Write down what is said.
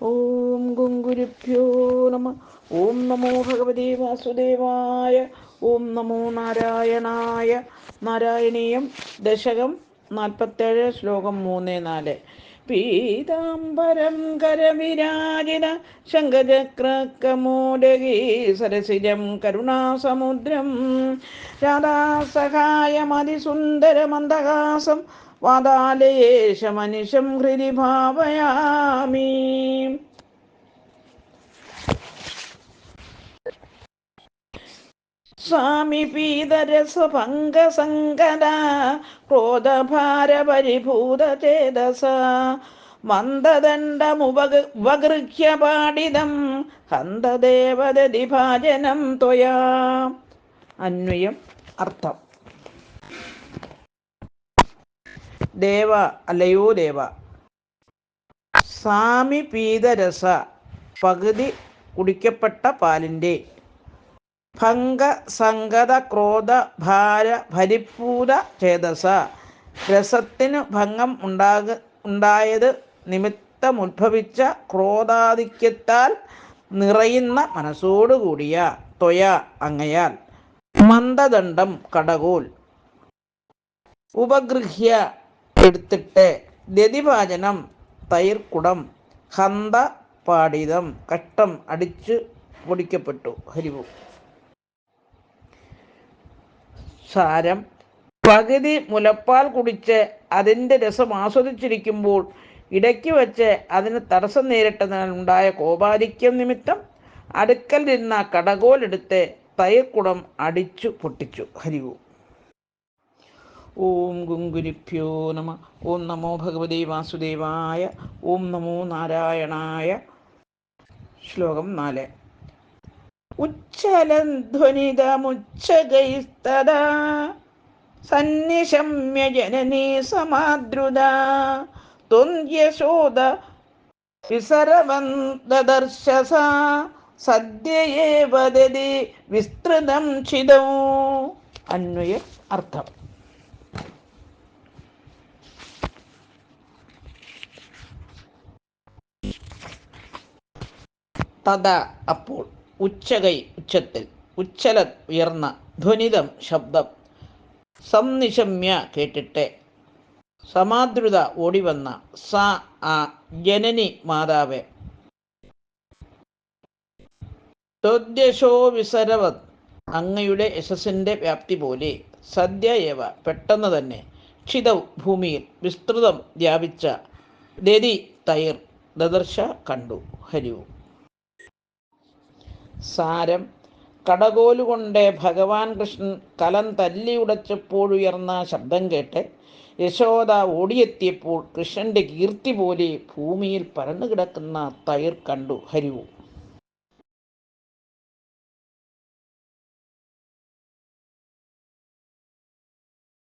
ഓം ഗുരുഭ്യോ നമ. ഓം നമോ ഭഗവതേ വാസുദേവായ. ഓം നമോ നാരായണായ. നാരായണീയം ദശകം 47, ശ്ലോകം 3-4. പീതാംബരം കരവിരാജിത ശംഖചക്രകമോദകീ സരസിജം കരുണാസമുദ്രം രാധാസഹായമതിസുന്ദരമന്ദഹാസം വാതാലയേശമനിശം ഹൃദി ഭാവയാമി. സ്വാമി പീതരസഭംഗസങ്കദ ക്രോധഭാരപരിഭൂതചേതസ മന്ദദണ്ഡമുപഗൃഹ്യ പാടിതം ഹന്തദേവദതിഭാജനം ത്വയാ. അന്വയം, അർത്ഥം. ദേവ, അല്ലയോ ദേവ, സാമി പീതരസ, പകുതി കുടിക്കപ്പെട്ട പാലിൻ്റെ, ഭംഗ സംഗത ക്രോധ ഭാര ഭരിഭൂത ചേതസ, രസത്തിന് ഭംഗം ഉണ്ടായത് നിമിത്തമുദ്ഭവിച്ച ക്രോധാധിക്യത്താൽ നിറയുന്ന മനസ്സോടുകൂടിയ ത്വയ, അങ്ങയാൽ, മന്ദദണ്ഡം, കടകോൽ, ഉപഗൃഹ്യ, എടുത്തിട്ട്, ദതിഭാജനം, തൈർക്കുടം, ഹന്ത, പാടിതം, കഷ്ടം, അടിച്ചു പൊടിക്കപ്പെട്ടു. ഹരിവും. സാരം: പകുതി മുലപ്പാൽ കുടിച്ച് അതിൻ്റെ രസം ആസ്വദിച്ചിരിക്കുമ്പോൾ ഇടയ്ക്ക് വച്ച് അതിന് തടസ്സം നേരിട്ടതിനാൽ ഉണ്ടായ കോപാധിക്യം നിമിത്തം അടുക്കൽ നിന്ന കടകോലെടുത്ത് തൈർക്കുടം അടിച്ചു പൊട്ടിച്ചു. ഹരിവും. ഓം ഗുരുഭ്യോ നമ. ഓം നമോ ഭഗവതേ വാസുദേവായ. ഓം നമോ നാരായണായ. ശ്ലോകം 4. ഉച്ഛലധ്വനിതമുച്ഛകൈസ്തദാ സന്നിശമ്യ ജനനീ സമാദ്രുത ത്വന്യശോദ വിസരവന്തദർശസ സദ്യയേവ ദതി വിസ്തൃതം ഛിദൗ. അന്വയ, അർത്ഥം. തഥാ, അപ്പോൾ, ഉച്ചകൈ, ഉച്ചത്തിൽ, ഉച്ചലത്, ഉയർന്ന, ധ്വനിതം, ശബ്ദം, സംനിശമ്യ, കേട്ടിട്ട്, സമാദ്രുത, ഓടിവന്ന, സ, ആ, ജനനി, മാതാവ്, ത്വദ്യശോ വിസരവത്, അങ്ങയുടെ യശസ്സിൻ്റെ വ്യാപ്തി പോലെ, സദ്യ ഏവ, പെട്ടെന്ന് തന്നെ, ക്ഷിതൗ, ഭൂമിയിൽ, വിസ്തൃതം, വ്യാപിച്ച, ദതി, തൈർ, ദദർശ, കണ്ടു. ഹരിവും. സാരം: കടകോലുകൊണ്ട് ഭഗവാൻ കൃഷ്ണൻ കലം തല്ലിയുടച്ചപ്പോഴുയർന്ന ശബ്ദം കേട്ട് യശോദ ഓടിയെത്തിയപ്പോൾ കൃഷ്ണൻ്റെ കീർത്തി പോലെ ഭൂമിയിൽ പരന്നു കിടക്കുന്ന തൈർ കണ്ടു. ഹരിവും.